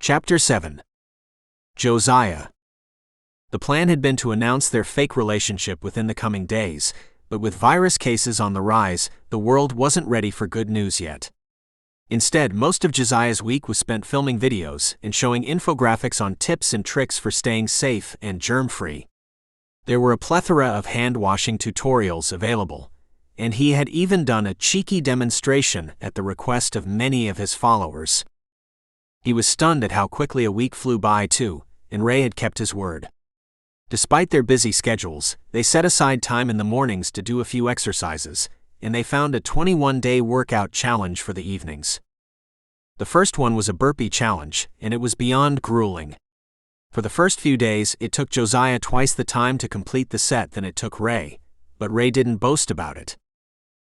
Chapter 7. Josiah. The plan had been to announce their fake relationship within the coming days, but with virus cases on the rise, the world wasn't ready for good news yet. Instead, most of Josiah's week was spent filming videos and showing infographics on tips and tricks for staying safe and germ-free. There were a plethora of hand-washing tutorials available, and he had even done a cheeky demonstration at the request of many of his followers. He was stunned at how quickly a week flew by too, and Ray had kept his word. Despite their busy schedules, they set aside time in the mornings to do a few exercises, and they found a 21-day workout challenge for the evenings. The first one was a burpee challenge, and it was beyond grueling. For the first few days, it took Josiah twice the time to complete the set than it took Ray, but Ray didn't boast about it.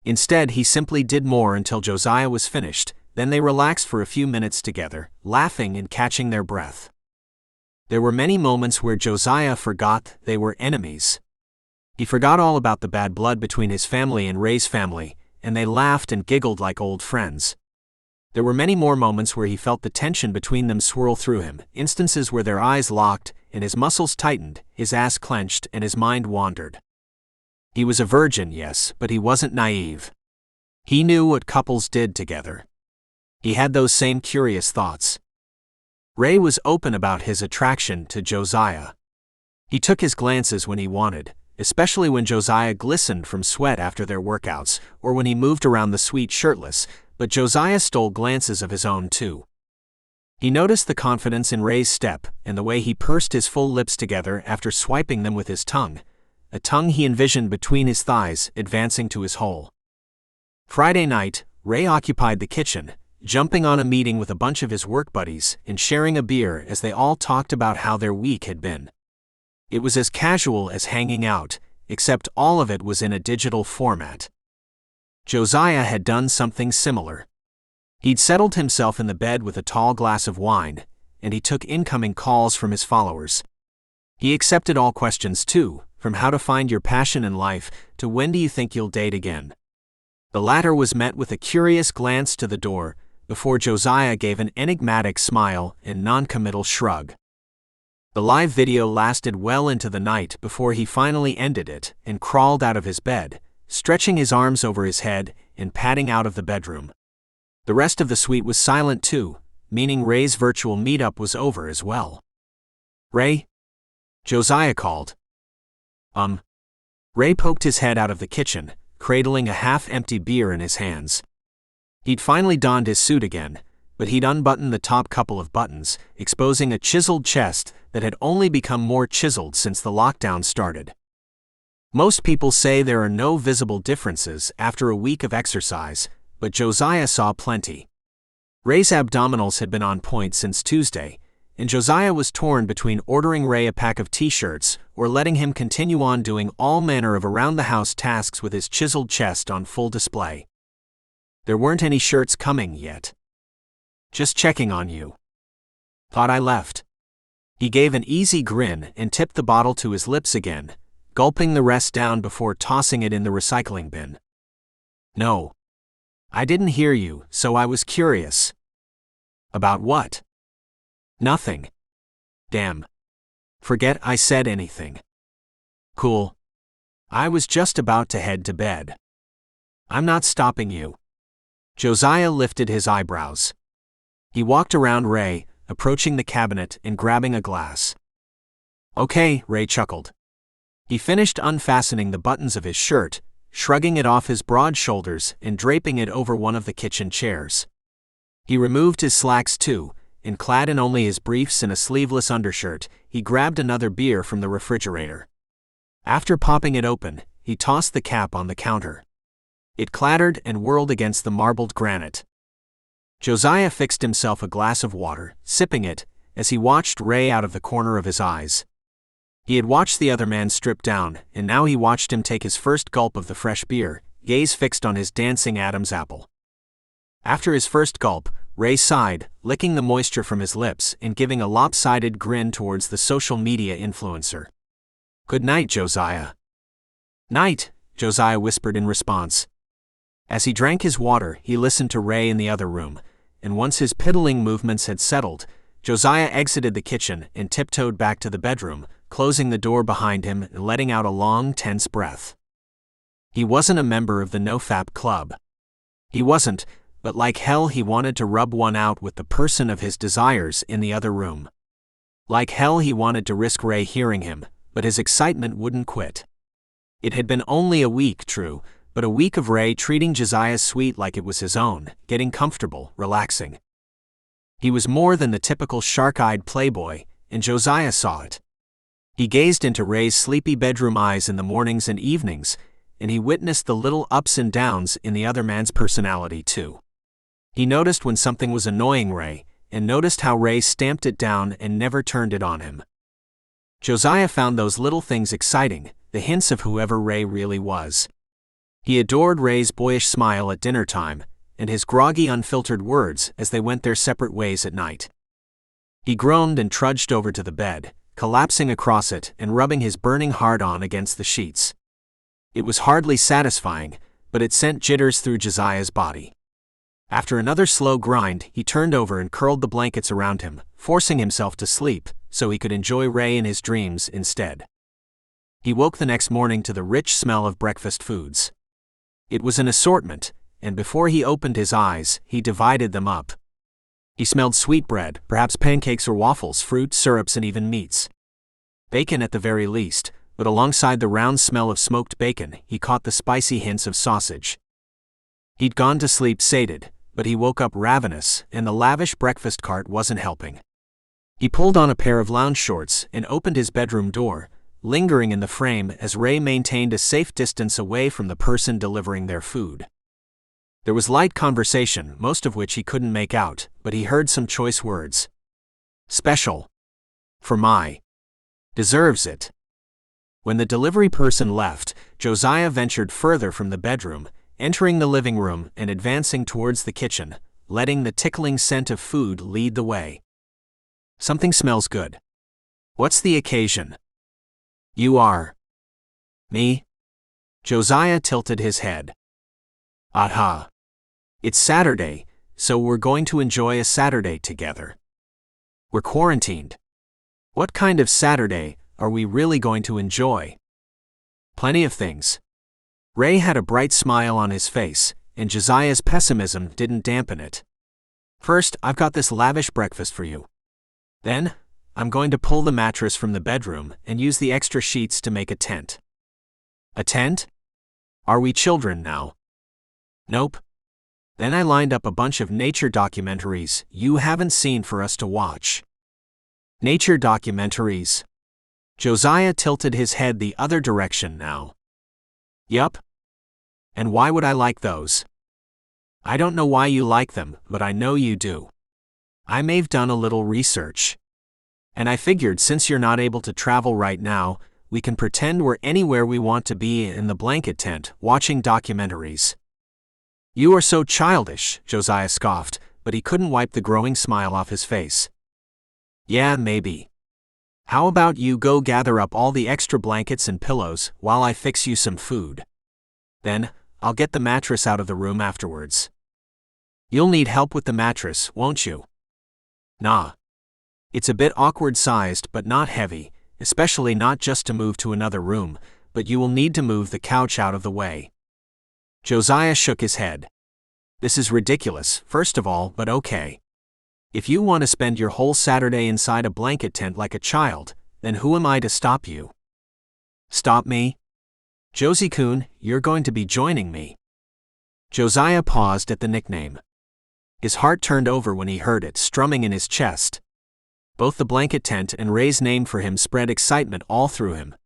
Instead, he simply did more until Josiah was finished, then they relaxed for a few minutes together, laughing and catching their breath. There were many moments where Josiah forgot they were enemies. He forgot all about the bad blood between his family and Ray's family, and they laughed and giggled like old friends. There were many more moments where he felt the tension between them swirl through him, instances where their eyes locked, and his muscles tightened, his ass clenched, and his mind wandered. He was a virgin, yes, but he wasn't naive. He knew what couples did together. He had those same curious thoughts. Ray was open about his attraction to Josiah. He took his glances when he wanted, especially when Josiah glistened from sweat after their workouts, or when he moved around the suite shirtless, but Josiah stole glances of his own too. He noticed the confidence in Ray's step and the way he pursed his full lips together after swiping them with his tongue, a tongue he envisioned between his thighs, advancing to his hole. Friday night, Ray occupied the kitchen, jumping on a meeting with a bunch of his work buddies and sharing a beer as they all talked about how their week had been. It was as casual as hanging out, except all of it was in a digital format. Josiah had done something similar. He'd settled himself in the bed with a tall glass of wine, and he took incoming calls from his followers. He accepted all questions too, from how to find your passion in life to when do you think you'll date again. The latter was met with a curious glance to the door, before Josiah gave an enigmatic smile and non-committal shrug. The live video lasted well into the night before he finally ended it and crawled out of his bed, stretching his arms over his head and padding out of the bedroom. The rest of the suite was silent too, meaning Ray's virtual meetup was over as well. "Ray?" Josiah called. Ray poked his head out of the kitchen, cradling a half-empty beer in his hands. He'd finally donned his suit again, but he'd unbuttoned the top couple of buttons, exposing a chiseled chest that had only become more chiseled since the lockdown started. Most people say there are no visible differences after a week of exercise, but Josiah saw plenty. Ray's abdominals had been on point since Tuesday, and Josiah was torn between ordering Ray a pack of t-shirts or letting him continue on doing all manner of around-the-house tasks with his chiseled chest on full display. "There weren't any shirts coming yet. Just checking on you. Thought I left." He gave an easy grin and tipped the bottle to his lips again, gulping the rest down before tossing it in the recycling bin. "No. I didn't hear you, so I was curious." "About what?" "Nothing." "Damn. Forget I said anything." "Cool. I was just about to head to bed." "I'm not stopping you." Josiah lifted his eyebrows. He walked around Ray, approaching the cabinet and grabbing a glass. "Okay," Ray chuckled. He finished unfastening the buttons of his shirt, shrugging it off his broad shoulders and draping it over one of the kitchen chairs. He removed his slacks too, and clad in only his briefs and a sleeveless undershirt, he grabbed another beer from the refrigerator. After popping it open, he tossed the cap on the counter. It clattered and whirled against the marbled granite. Josiah fixed himself a glass of water, sipping it, as he watched Ray out of the corner of his eyes. He had watched the other man strip down, and now he watched him take his first gulp of the fresh beer, gaze fixed on his dancing Adam's apple. After his first gulp, Ray sighed, licking the moisture from his lips and giving a lopsided grin towards the social media influencer. "Good night, Josiah." "Night," Josiah whispered in response. As he drank his water, he listened to Ray in the other room, and once his piddling movements had settled, Josiah exited the kitchen and tiptoed back to the bedroom, closing the door behind him and letting out a long, tense breath. He wasn't a member of the NoFap club. He wasn't, but like hell he wanted to rub one out with the person of his desires in the other room. Like hell he wanted to risk Ray hearing him, but his excitement wouldn't quit. It had been only a week, true, but a week of Ray treating Josiah's suite like it was his own, getting comfortable, relaxing. He was more than the typical shark-eyed playboy, and Josiah saw it. He gazed into Ray's sleepy bedroom eyes in the mornings and evenings, and he witnessed the little ups and downs in the other man's personality too. He noticed when something was annoying Ray, and noticed how Ray stamped it down and never turned it on him. Josiah found those little things exciting, the hints of whoever Ray really was. He adored Ray's boyish smile at dinner time, and his groggy unfiltered words as they went their separate ways at night. He groaned and trudged over to the bed, collapsing across it and rubbing his burning hard-on against the sheets. It was hardly satisfying, but it sent jitters through Josiah's body. After another slow grind, he turned over and curled the blankets around him, forcing himself to sleep so he could enjoy Ray in his dreams instead. He woke the next morning to the rich smell of breakfast foods. It was an assortment, and before he opened his eyes, he divided them up. He smelled sweetbread, perhaps pancakes or waffles, fruit, syrups, and even meats. Bacon at the very least, but alongside the round smell of smoked bacon, he caught the spicy hints of sausage. He'd gone to sleep sated, but he woke up ravenous, and the lavish breakfast cart wasn't helping. He pulled on a pair of lounge shorts and opened his bedroom door, lingering in the frame as Ray maintained a safe distance away from the person delivering their food. There was light conversation, most of which he couldn't make out, but he heard some choice words. Special. For my. Deserves it. When the delivery person left, Josiah ventured further from the bedroom, entering the living room and advancing towards the kitchen, letting the tickling scent of food lead the way. Something smells good. What's the occasion? You are. Me? Josiah tilted his head. Aha. It's Saturday, so we're going to enjoy a Saturday together. We're quarantined. What kind of Saturday are we really going to enjoy? Plenty of things. Ray had a bright smile on his face, and Josiah's pessimism didn't dampen it. First, I've got this lavish breakfast for you. Then, I'm going to pull the mattress from the bedroom and use the extra sheets to make a tent. A tent? Are we children now? Nope. Then I lined up a bunch of nature documentaries you haven't seen for us to watch. Nature documentaries. Josiah tilted his head the other direction now. Yup. And why would I like those? I don't know why you like them, but I know you do. I may've done a little research. And I figured since you're not able to travel right now, we can pretend we're anywhere we want to be in the blanket tent, watching documentaries. You are so childish, Josiah scoffed, but he couldn't wipe the growing smile off his face. Yeah, maybe. How about you go gather up all the extra blankets and pillows while I fix you some food? Then, I'll get the mattress out of the room afterwards. You'll need help with the mattress, won't you? Nah. It's a bit awkward-sized but not heavy, especially not just to move to another room, but you will need to move the couch out of the way. Josiah shook his head. This is ridiculous, first of all, but okay. If you want to spend your whole Saturday inside a blanket tent like a child, then who am I to stop you? Stop me? Josie-kun, you're going to be joining me. Josiah paused at the nickname. His heart turned over when he heard it strumming in his chest. Both the blanket tent and Ray's name for him spread excitement all through him.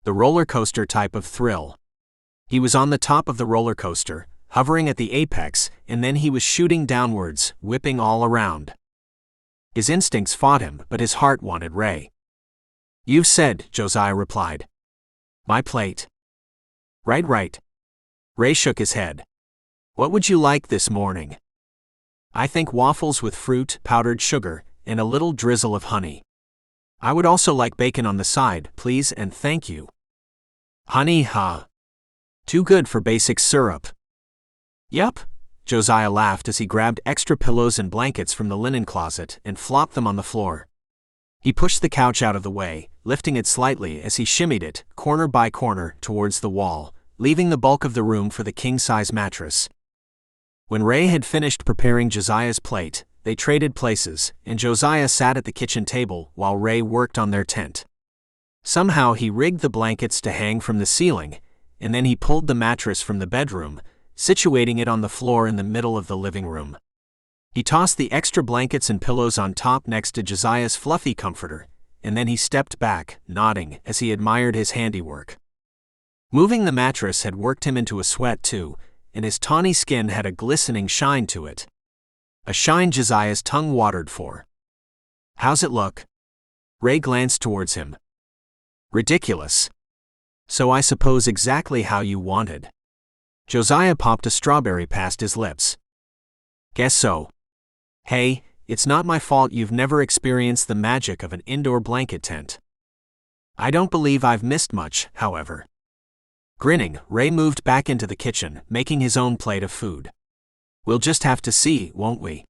The roller coaster type of thrill. He was on the top of the roller coaster, hovering at the apex, and then he was shooting downwards, whipping all around. His instincts fought him, but his heart wanted Ray. You've said, Josiah replied. My plate. Right. Ray shook his head. What would you like this morning? I think waffles with fruit, powdered sugar, and a little drizzle of honey. I would also like bacon on the side, please and thank you. Honey, huh? Too good for basic syrup. Yup, Josiah laughed as he grabbed extra pillows and blankets from the linen closet and flopped them on the floor. He pushed the couch out of the way, lifting it slightly as he shimmied it, corner by corner, towards the wall, leaving the bulk of the room for the king-size mattress. When Ray had finished preparing Josiah's plate, they traded places, and Josiah sat at the kitchen table while Ray worked on their tent. Somehow he rigged the blankets to hang from the ceiling, and then he pulled the mattress from the bedroom, situating it on the floor in the middle of the living room. He tossed the extra blankets and pillows on top next to Josiah's fluffy comforter, and then he stepped back, nodding as he admired his handiwork. Moving the mattress had worked him into a sweat too, and his tawny skin had a glistening shine to it. A shine Josiah's tongue watered for. "How's it look?" Ray glanced towards him. "Ridiculous. So I suppose exactly how you wanted." Josiah popped a strawberry past his lips. "Guess so. Hey, it's not my fault you've never experienced the magic of an indoor blanket tent. I don't believe I've missed much, however." Grinning, Ray moved back into the kitchen, making his own plate of food. "We'll just have to see, won't we?"